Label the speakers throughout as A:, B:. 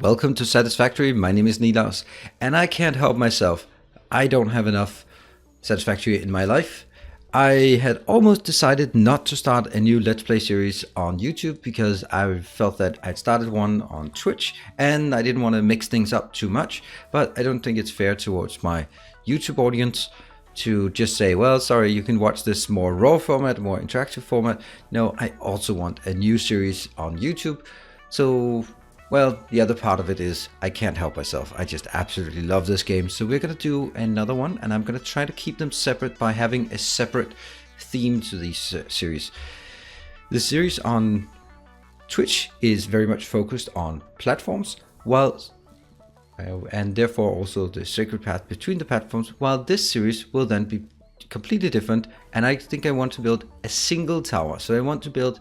A: Welcome to Satisfactory. My name is Nilaus, and I can't help myself. I don't have enough Satisfactory in my life. I had almost decided not to start a new Let's Play series on YouTube because I felt that I'd started one on Twitch and I didn't want to mix things up too much, but I don't think it's fair towards my YouTube audience to just say, well, sorry, you can watch this more raw format, more interactive format. No, I also want a new series on YouTube. So, well, the other part of it is I can't help myself. I just absolutely love this game. So we're going to do another one, and I'm going to try to keep them separate by having a separate theme to these series. The series on Twitch is very much focused on platforms, and therefore also the sacred path between the platforms, while this series will then be completely different. And I think I want to build a single tower. So I want to build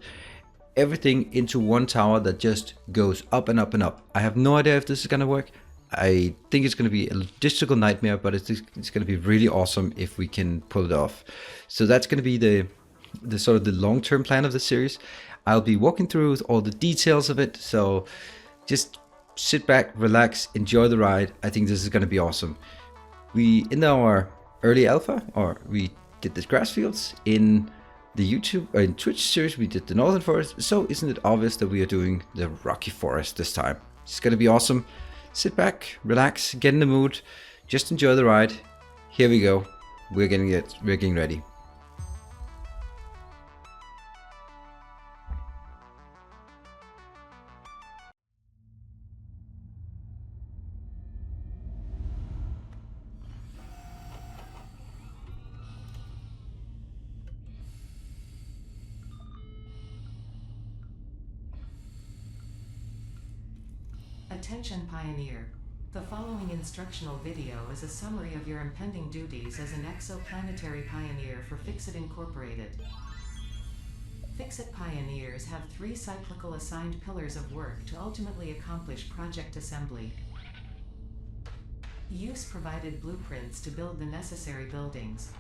A: everything into one tower that just goes up and up and up. I have no idea if this is going to work. I think it's going to be a logistical nightmare, but it's going to be really awesome if we can pull it off. So that's going to be the sort of the long-term plan of the series. I'll be walking through all the details of it, so just sit back, relax, enjoy the ride. I think this is going to be awesome. In our early alpha, we did the grass fields. In the YouTube in Twitch series, we did the Northern Forest, so isn't it obvious that we are doing the Rocky Forest this time? It's gonna be awesome. Sit back, relax, get in the mood, just enjoy the ride. Here we go. We're getting ready.
B: Attention Pioneer. The following instructional video is a summary of your impending duties as an exoplanetary pioneer for Fixit Incorporated. Fixit Pioneers have 3 cyclical assigned pillars of work to ultimately accomplish project assembly. Use provided blueprints to build the necessary buildings.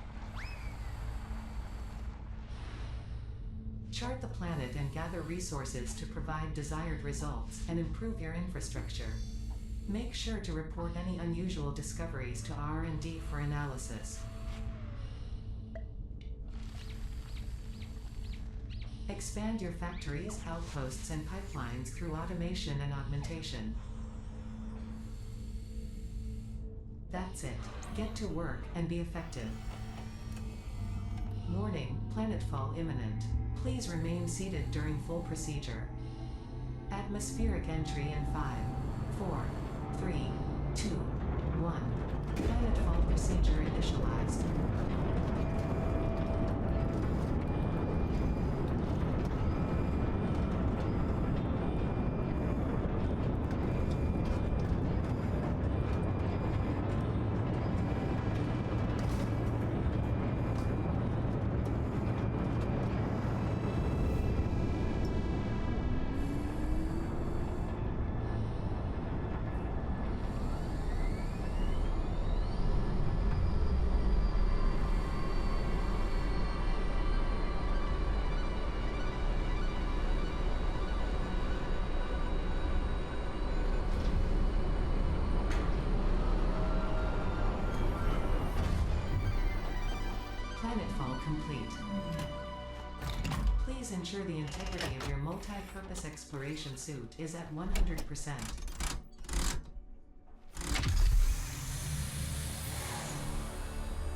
B: Chart the planet and gather resources to provide desired results and improve your infrastructure. Make sure to report any unusual discoveries to R&D for analysis. Expand your factories, outposts, and pipelines through automation and augmentation. That's it. Get to work and be effective. Warning, planetfall imminent. Please remain seated during full procedure. Atmospheric entry in 5, 4, 3, 2, 1. Planetfall procedure initialized. Planetfall complete. Please ensure the integrity of your multi-purpose exploration suit is at 100%.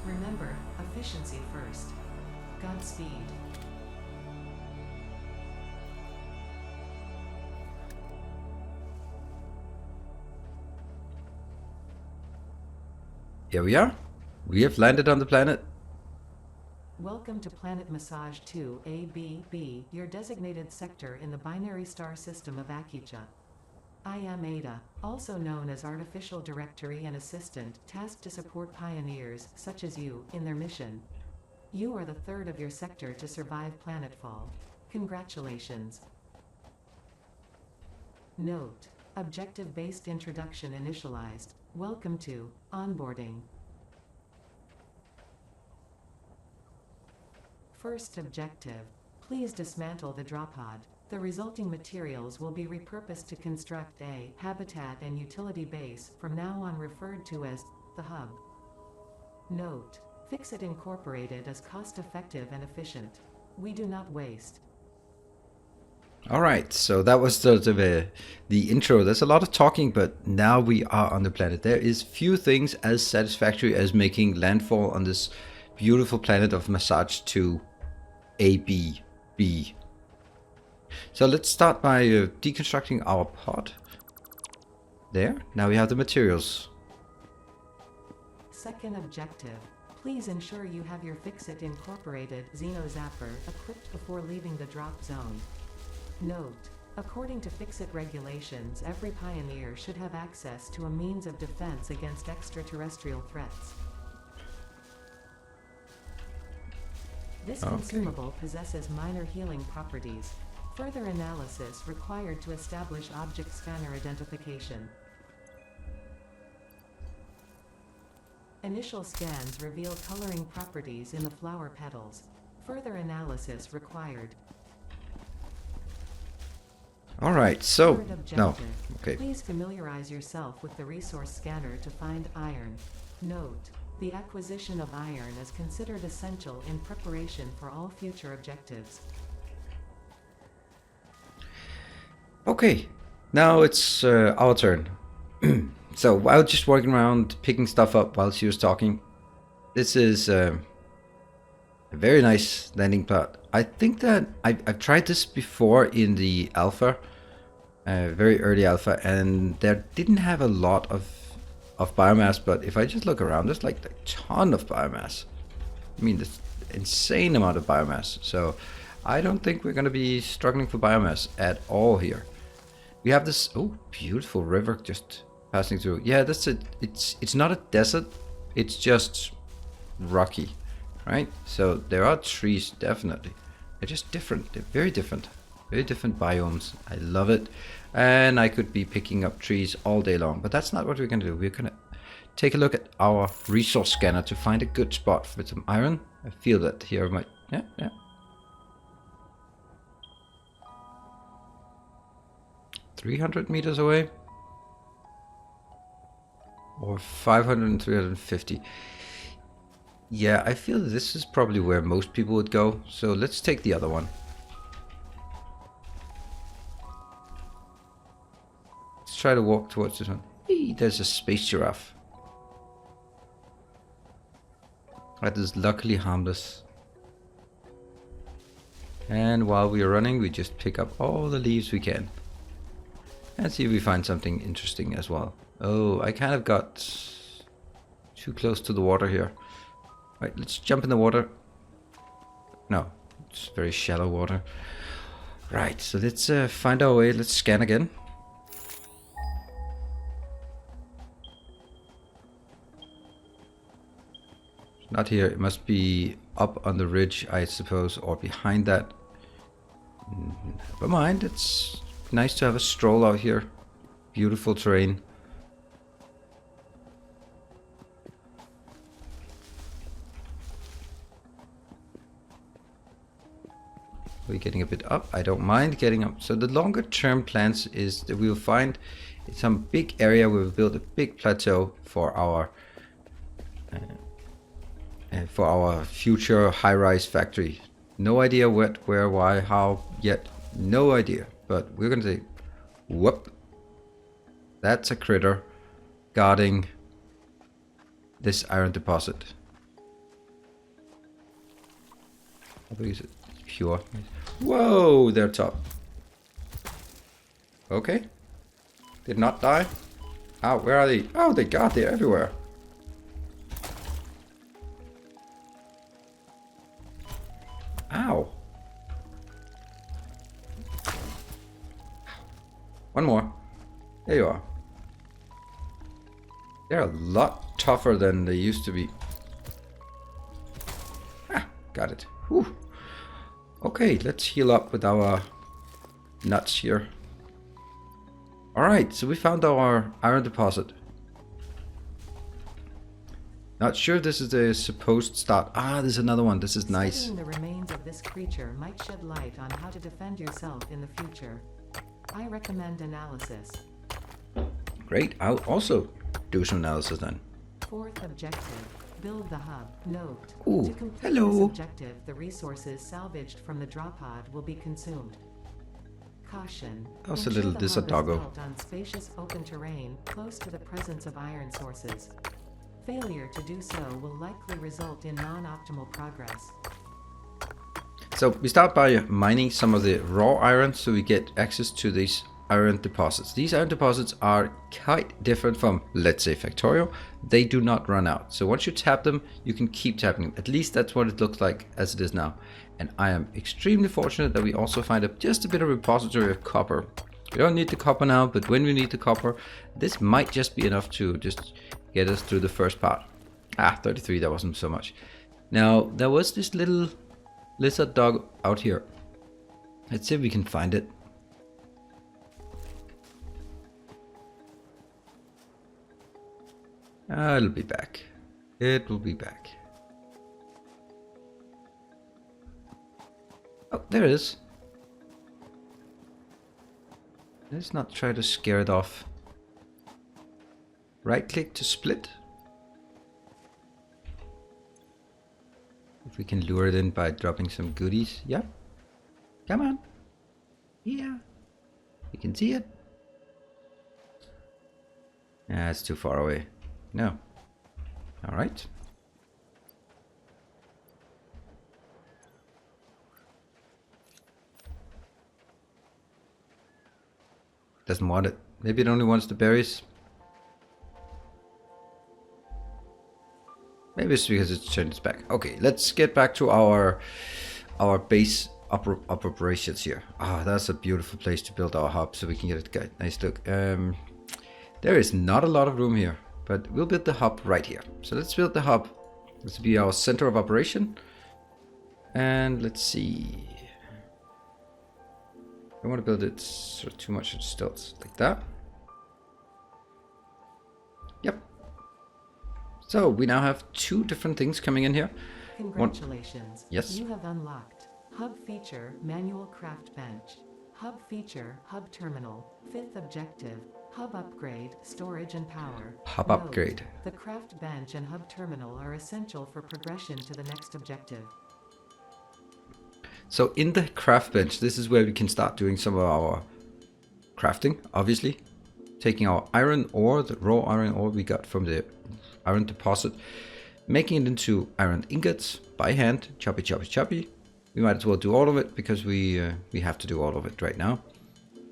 B: Remember, efficiency first. Godspeed.
A: Here we are. We have landed on the planet.
B: Welcome to Planet Massage 2 ABB, your designated sector in the binary star system of Akicha. I am Ada, also known as Artificial Directory and Assistant, tasked to support pioneers, such as you, in their mission. You are the third of your sector to survive planetfall. Congratulations. Note: objective-based introduction initialized. Welcome to onboarding. First objective: please dismantle the drop pod. The resulting materials will be repurposed to construct a habitat and utility base, from now on referred to as the hub. Note: Fixit Incorporated is cost-effective and efficient. We do not waste.
A: All right, so that was sort of the intro. There's a lot of talking, but now we are on the planet. There is few things as satisfactory as making landfall on this beautiful planet of Massage 2 AB. So let's start by deconstructing our pod. There, now we have the materials.
B: Second objective: please ensure you have your Fixit Incorporated Xenozapper equipped before leaving the drop zone. Note: according to Fixit regulations, every pioneer should have access to a means of defense against extraterrestrial threats. This consumable possesses minor healing properties. Further analysis required to establish object scanner identification. Initial scans reveal coloring properties in the flower petals. Further analysis required.
A: All right, so
B: Third objective:
A: no, okay.
B: please familiarize yourself with the resource scanner to find iron. Note: the acquisition of iron is considered essential in preparation for all future objectives.
A: Okay, now it's our turn. So while just walking around picking stuff up while she was talking, this is a very nice landing plot. I think that I've tried this before in the alpha, very early alpha, and there didn't have a lot of biomass, but if I just look around, there's like a ton of biomass. I mean, this insane amount of biomass. So I don't think we're going to be struggling for biomass at all here. We have this beautiful river just passing through. Yeah, that's it. It's not a desert. It's just rocky, right? So there are trees, definitely. They're just different. They're very different biomes. I love it. And I could be picking up trees all day long, but that's not what we're going to do. We're going to take a look at our resource scanner to find a good spot for some iron. I feel that here might, yeah. 300 meters away, or 500 and 350. Yeah, I feel this is probably where most people would go. So let's take the other one. Let's try to walk towards this one. Hey, there's a space giraffe. That is luckily harmless. And while we are running, we just pick up all the leaves we can. And see if we find something interesting as well. Oh, I kind of got too close to the water here. Right, let's jump in the water. No, it's very shallow water. Right, so let's find our way. Let's scan again. Not here. It must be up on the ridge, I suppose, or behind that. Never mind. It's nice to have a stroll out here. Beautiful terrain. We're getting a bit up. I don't mind getting up. So the longer term plans is that we'll find some big area where we'll build a big plateau for our future high-rise factory. No idea what, where, why, how yet. No idea. But we're gonna say, whoop. That's a critter guarding this iron deposit. I believe it's pure. Whoa, they're top. Okay. Did not die. Oh, where are they? Oh, they're everywhere. Ow. One more. There you are. They're a lot tougher than they used to be. Ah, got it. Whew. Okay, let's heal up with our nuts here. Alright, so we found our iron deposit. Not sure this is the supposed start. Ah, there's another one. This is nice.
B: Studying the remains of this creature might shed light on how to defend yourself in the future. I recommend analysis.
A: Great, I'll also do some analysis then.
B: Fourth objective, build the hub. Note,
A: Ooh,
B: to complete
A: hello.
B: this objective, the resources salvaged from the drop pod will be consumed. Caution.
A: That was a
B: ensure
A: little
B: the hub is
A: doggo.
B: built on spacious open terrain, close to the presence of iron sources. Failure to do so will likely result in non-optimal progress.
A: So we start by mining some of the raw iron so we get access to these iron deposits. These iron deposits are quite different from, let's say, Factorio. They do not run out. So once you tap them, you can keep tapping them. At least that's what it looks like as it is now. And I am extremely fortunate that we also find just a bit of repository of copper. We don't need the copper now, but when we need the copper, this might just be enough to just get us through the first part. 33, that wasn't so much. Now, there was this little lizard dog out here. Let's see if we can find it. It'll be back. It will be back. Oh, there it is. Let's not try to scare it off. Right click to split. If we can lure it in by dropping some goodies. Yeah. Come on. Yeah. You can see it. Yeah, it's too far away. No. Alright. Doesn't want it. Maybe it only wants the berries. Maybe it's because it's turned its back. Okay, let's get back to our base operations here. Ah, that's a beautiful place to build our hub so we can get a nice look. There is not a lot of room here, but we'll build the hub right here. So let's build the hub. This will be our center of operation. And let's see. I don't want to build it sort of too much in stilts like that. Yep. So we now have two different things coming in here.
B: Congratulations.
A: Yes.
B: You have unlocked Hub Feature Manual Craft Bench. Hub Feature Hub Terminal. Fifth objective, Hub Upgrade, Storage and Power.
A: Hub
B: Note,
A: upgrade.
B: the Craft Bench and Hub Terminal are essential for progression to the next objective.
A: So in the craft bench, this is where we can start doing some of our crafting, obviously. Taking our iron ore, the raw iron ore we got from the iron deposit, making it into iron ingots by hand, choppy, choppy, choppy. We might as well do all of it because we have to do all of it right now.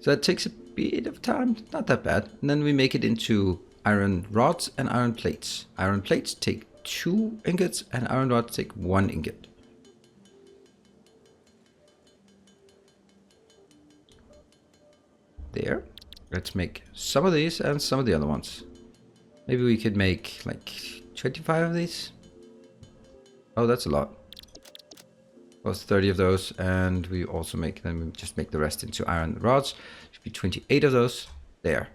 A: So that takes a bit of time, not that bad. And then we make it into iron rods and iron plates. Iron plates take 2 ingots and iron rods take 1 ingot. There. Let's make some of these and some of the other ones. Maybe we could make like 25 of these. Oh, that's a lot. Well, 30 of those, and we also make them, just make the rest into iron rods. Should be 28 of those. There.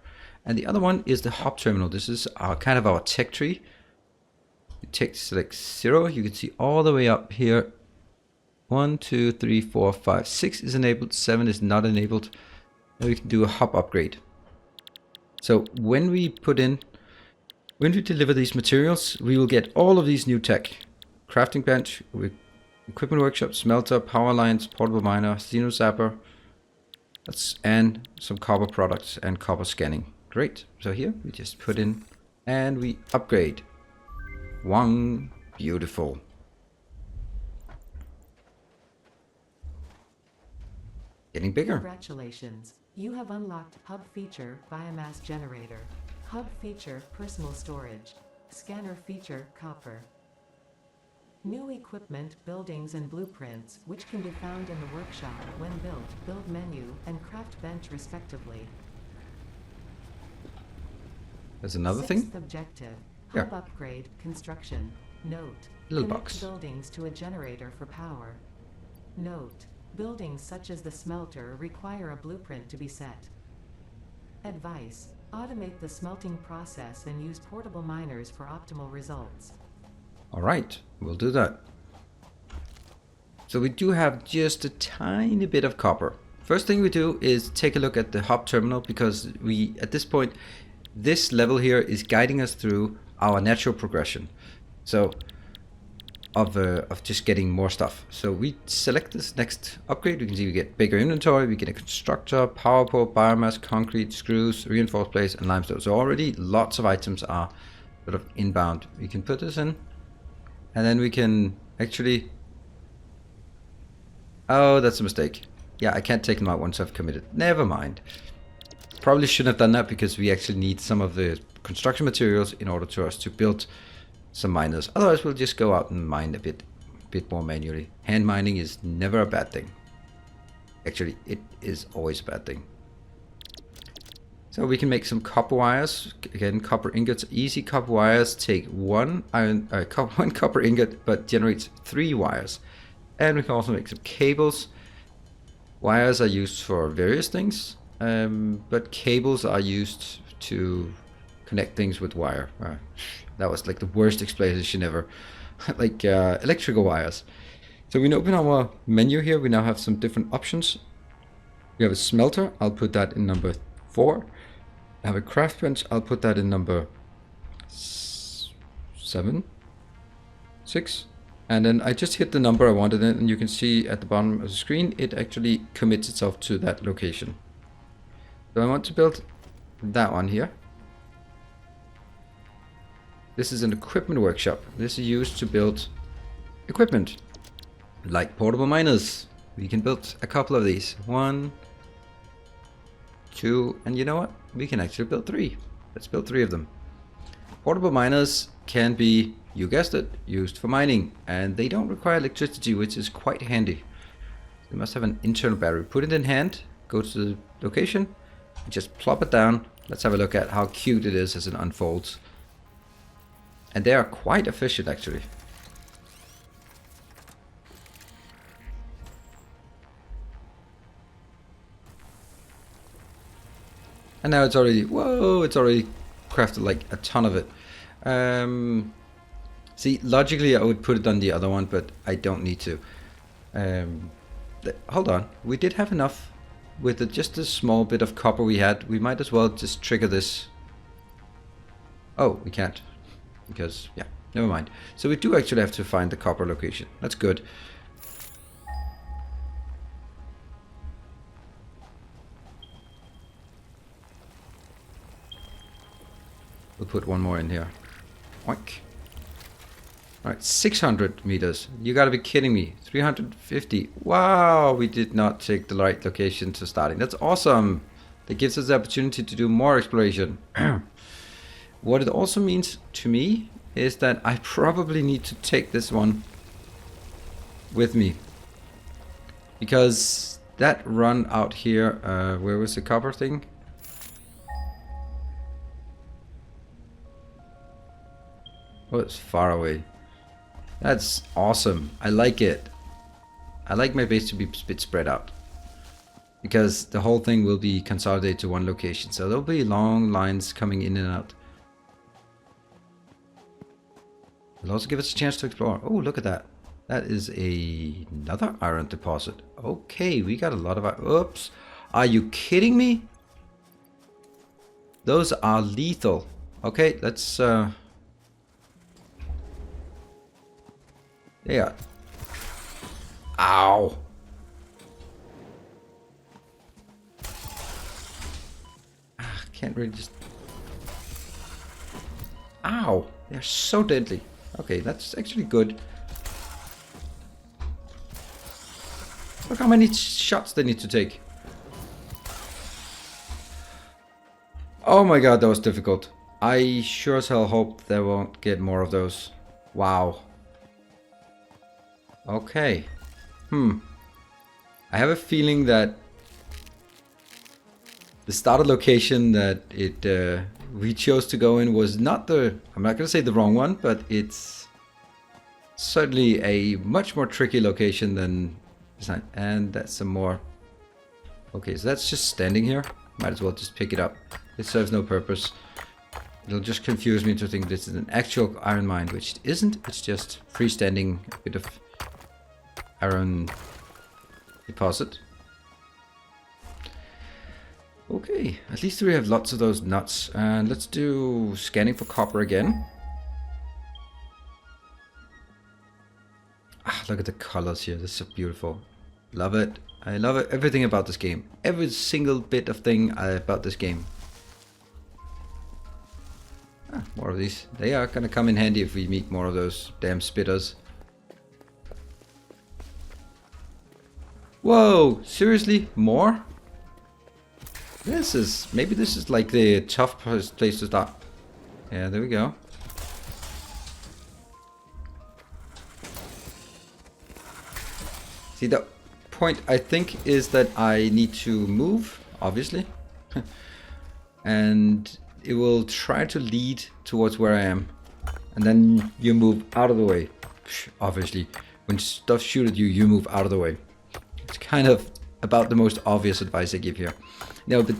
A: And the other one is the hub terminal. This is our kind of our tech tree. You take select 0. You can see all the way up here. 1, 2, 3, 4, 5, 6 is enabled. 7 is not enabled. Now we can do a hub upgrade. So when we deliver these materials, we will get all of these new tech. Crafting bench, equipment workshop, smelter, power lines, portable miner, xeno zapper, and some copper products and copper scanning. Great. So here we just put in and we upgrade. One, beautiful. Getting bigger.
B: Congratulations. You have unlocked Hub Feature Biomass Generator. Hub Feature Personal Storage. Scanner Feature Copper. New equipment, buildings and blueprints, which can be found in the workshop when built, build menu, and craft bench respectively.
A: There's another
B: Sixth
A: thing.
B: objective,
A: Yeah.
B: Hub Upgrade, Construction. Note,
A: Little
B: connect
A: box.
B: buildings to a generator for power. Note, buildings such as the smelter require a blueprint to be set. Advice, automate the smelting process and use portable miners for optimal results.
A: All right, we'll do that. So we do have just a tiny bit of copper. First thing we do is take a look at the hub terminal, because we, at this point, this level here is guiding us through our natural progression. So of just getting more stuff. So we select this next upgrade. We can see we get bigger inventory, we get a constructor, power pole, biomass, concrete, screws, reinforced plates, and limestone. So already lots of items are sort of inbound. We can put this in, and then we can actually... Oh, that's a mistake. Yeah, I can't take them out once I've committed. Never mind. Probably shouldn't have done that, because we actually need some of the construction materials in order for us to build some miners. Otherwise, we'll just go out and mine a bit more manually. Hand mining is never a bad thing. Actually, it is always a bad thing. So we can make some copper wires. Again, copper ingots, easy. Copper wires take one copper ingot, but generates 3 wires. And we can also make some cables. Wires are used for various things, but cables are used to connect things with wire. That was like the worst explanation ever. Like electrical wires. So we can open our menu here. We now have some different options. We have a smelter. I'll put that in number 4. I have a craft bench. I'll put that in number 7, 6. And then I just hit the number I wanted in, and you can see at the bottom of the screen, it actually commits itself to that location. So I want to build that one here. This is an equipment workshop. This is used to build equipment, like portable miners. We can build a couple of these. 1, 2, and you know what? We can actually build 3. Let's build 3 of them. Portable miners can be, you guessed it, used for mining, and they don't require electricity, which is quite handy. They must have an internal battery. Put it in hand, go to the location, and just plop it down. Let's have a look at how cute it is as it unfolds. And they are quite efficient, actually. And now it's already, whoa, it's already crafted like a ton of it. See, logically I would put it on the other one, but I don't need to. Hold on, we did have enough with just a small bit of copper we had. We might as well just trigger this. Oh, we can't. Because, yeah, never mind. So we do actually have to find the copper location. That's good. We'll put one more in here. Oink. Alright, 600 meters. You gotta be kidding me. 350. Wow, we did not take the right location to starting. That's awesome. That gives us the opportunity to do more exploration. What it also means to me is that I probably need to take this one with me. Because that run out here, where was the copper thing? Oh, it's far away. That's awesome. I like it. I like my base to be a bit spread out, because the whole thing will be consolidated to one location. So there'll be long lines coming in and out. It'll also give us a chance to explore. Oh, look at that. That is another iron deposit. Okay, we got a lot of iron. Oops. Are you kidding me? Those are lethal. Okay, let's... Yeah. Ow. Can't really just... Ow. They're so deadly. Okay, that's actually good. Look how many shots they need to take. Oh my god, that was difficult. I sure as hell hope they won't get more of those. Wow. Okay. I have a feeling that the starter location that we chose to go in was not the... I'm not going to say the wrong one, but it's certainly a much more tricky location than... And that's some more... Okay, so that's just standing here. Might as well just pick it up. It serves no purpose. It'll just confuse me to think this is an actual iron mine, which it isn't. It's just freestanding, a bit of iron deposit. Okay, at least we have lots of those nuts. And let's do scanning for copper again. Ah, look at the colors here. This is so beautiful. Love it. I love it. Everything about this game. Every single bit of thing about this game. Ah, more of these. They are gonna come in handy if we meet more of those damn spitters. Whoa! Seriously? More? Maybe this is like the tough place to start. Yeah, there we go. See, the point I think is that I need to move, obviously. And it will try to lead towards where I am. And then you move out of the way. Obviously, when stuff shoots at you, you move out of the way. It's kind of about the most obvious advice I give here. No, but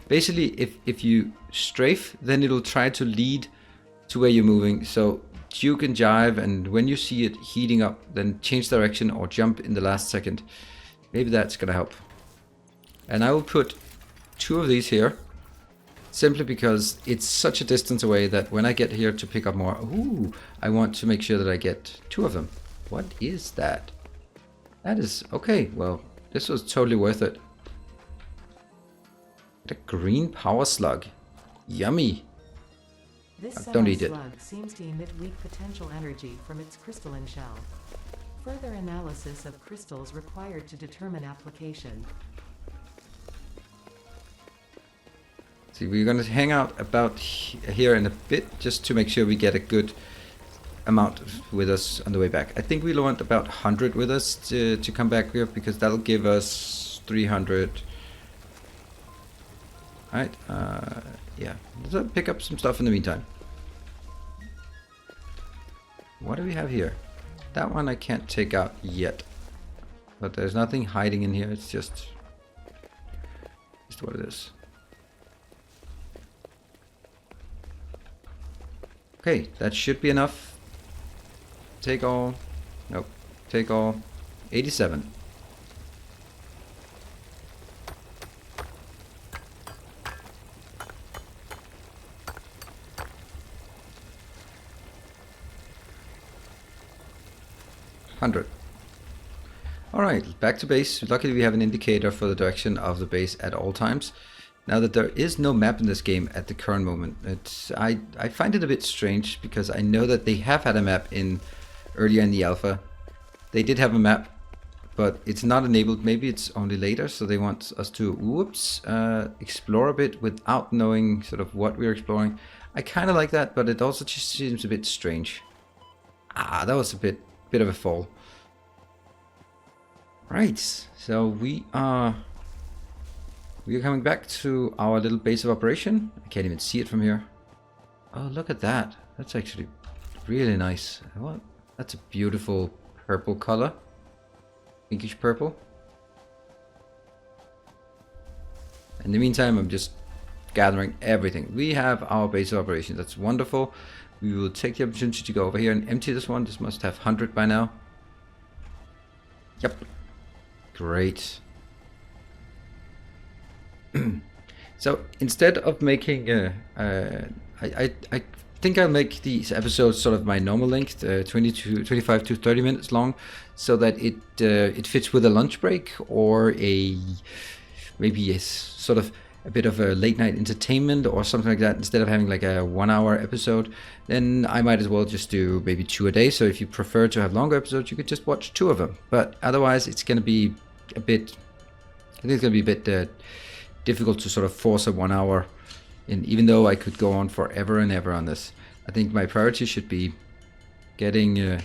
A: basically, if you strafe, then it'll try to lead to where you're moving. So juke and jive, and when you see it heating up, then change direction or jump in the last second. Maybe that's gonna help. And I will put 2 of these here, simply because it's such a distance away that when I get here to pick up more, ooh, I want to make sure that I get 2 of them. What is that? That is okay. Well, this was totally worth it. The green power slug. Yummy.
B: This
A: Don't eat it.
B: slug seems to emit weak potential energy from its crystalline shell. Further analysis of crystals required to determine application.
A: See, we're going to hang out about here in a bit just to make sure we get a good amount with us on the way back. I think we'll want about 100 with us to come back here, because that'll give us 300. Alright, yeah. Let's pick up some stuff in the meantime. What do we have here? That one I can't take out yet. But there's nothing hiding in here, it's just what it is. Okay, that should be enough. Take all. Nope. Take all. 87. Alright, back to base. Luckily we have an indicator for the direction of the base at all times. Now that there is no map in this game at the current moment, I find it a bit strange, because I know that they have had a map earlier in the alpha. They did have a map, but it's not enabled. Maybe it's only later, so they want us to explore a bit without knowing sort of what we're exploring. I kind of like that, but it also just seems a bit strange. Ah, that was a bit of a fall. Right, so we are coming back to our little base of operation. I can't even see it from here. Oh, look at that. That's actually really nice. What? That's a beautiful purple color. Pinkish purple. In the meantime, I'm just gathering everything. We have our base of operation. That's wonderful. We will take the opportunity to go over here and empty this one. This must have 100 by now. Yep. Great. So instead of making I think I'll make these episodes sort of my normal length, 25 to 30 minutes long, so that it fits with a lunch break or maybe a sort of a bit of a late night entertainment or something like that. Instead of having like a 1 hour episode, then I might as well just do maybe 2 a day. So if you prefer to have longer episodes, you could just watch 2 of them. But otherwise, it's going to be a bit, I think it's going to be a bit difficult to sort of force a 1 hour in, even though I could go on forever and ever on this. I think my priority should be making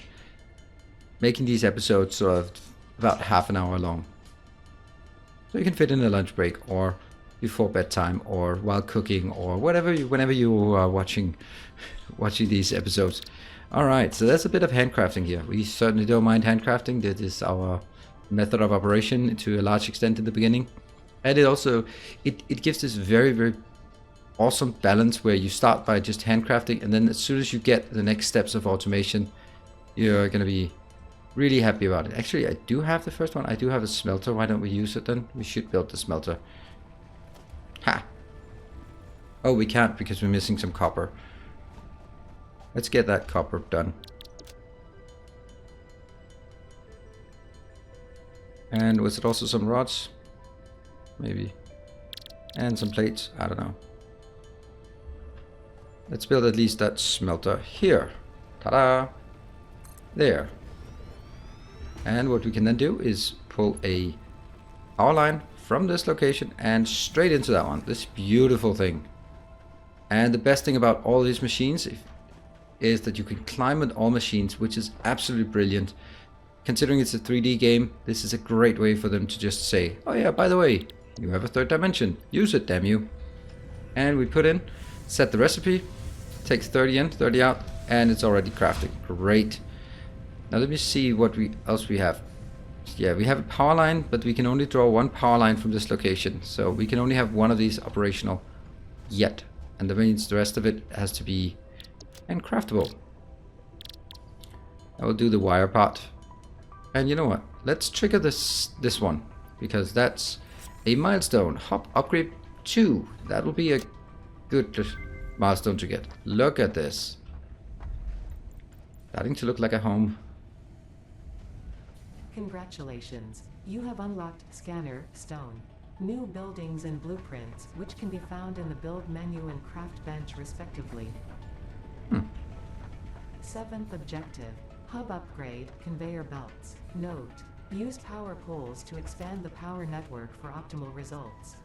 A: these episodes sort of about half an hour long, so you can fit in a lunch break or before bedtime or while cooking or whenever you are watching these episodes. All right, so that's a bit of handcrafting here. We certainly don't mind handcrafting. That is our method of operation to a large extent in the beginning, and it also it gives this very, very awesome balance where you start by just handcrafting, and then as soon as you get the next steps of automation, you're going to be Really happy about it. Actually, I do have the first one. I do have a smelter. Why don't we use it then? We should build the smelter. Ha! Oh, we can't because we're missing some copper. Let's get that copper done. And was it also some rods? Maybe. And some plates. I don't know. Let's build at least that smelter here. Ta-da! There. And what we can then do is pull a power line from this location and straight into that one. This beautiful thing. And the best thing about all these machines is that you can climb on all machines, which is absolutely brilliant. Considering it's a 3D game, this is a great way for them to just say, oh yeah, by the way, you have a third dimension. Use it, damn you. And we put in, set the recipe, takes 30 in, 30 out, and it's already crafting. Great. Now let me see what else we have. Yeah, we have a power line, but we can only draw one power line from this location. So we can only have one of these operational yet. And that means the rest of it has to be uncraftable. I will do the wire part. And you know what? Let's trigger this one, because that's a milestone. Hop upgrade 2. That will be a good milestone to get. Look at this. Starting to look like a home.
B: Congratulations. You have unlocked Scanner Stone. New buildings and blueprints, which can be found in the build menu and craft bench respectively. 7th objective. Hub upgrade, conveyor belts. Note: use power poles to expand the power network for optimal results.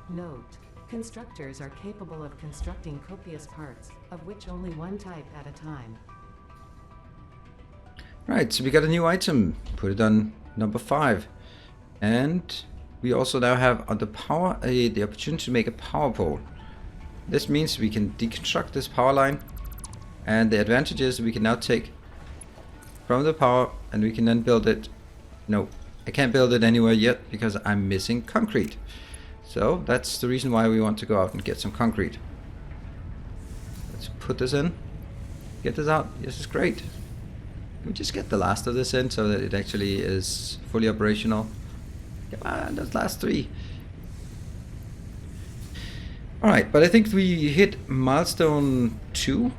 B: Note: constructors are capable of constructing copious parts, of which only one type at a time.
A: Right, so we got a new item. Put it on number 5. And we also now have on the power the opportunity to make a power pole. This means we can deconstruct this power line. And the advantage is we can now take from the power and we can then build it. No, I can't build it anywhere yet because I'm missing concrete. So that's the reason why we want to go out and get some concrete. Let's put this in. Get this out. This is great. Can we just get the last of this in so that it actually is fully operational? Come on, those last 3. Alright, but I think we hit milestone 2.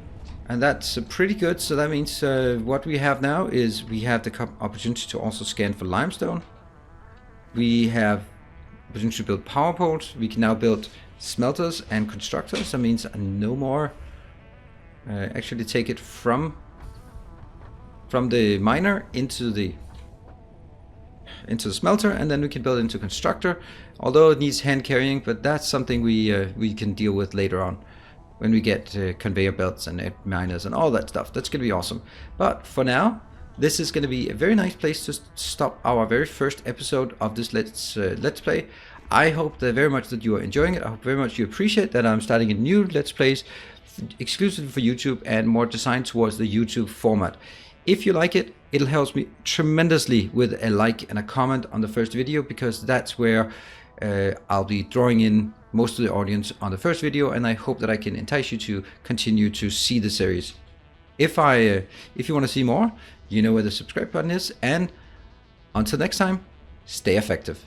A: And that's pretty good. So that means what we have now is we have the opportunity to also scan for limestone. We have opportunity to build power poles. We can now build smelters and constructors. That means no more actually take it from the miner into the smelter, and then we can build it into constructor. Although it needs hand carrying, but that's something we can deal with later on. When we get conveyor belts and miners and all that stuff. That's going to be awesome. But for now, this is going to be a very nice place to stop our very first episode of this Let's Play. I hope that very much that you are enjoying it. I hope very much you appreciate that I'm starting a new Let's Plays exclusively for YouTube and more designed towards the YouTube format. If you like it, it'll help me tremendously with a like and a comment on the first video, because that's where I'll be drawing in most of the audience on the first video, and I hope that I can entice you to continue to see the series. If you want to see more, you know where the subscribe button is, and until next time, stay effective.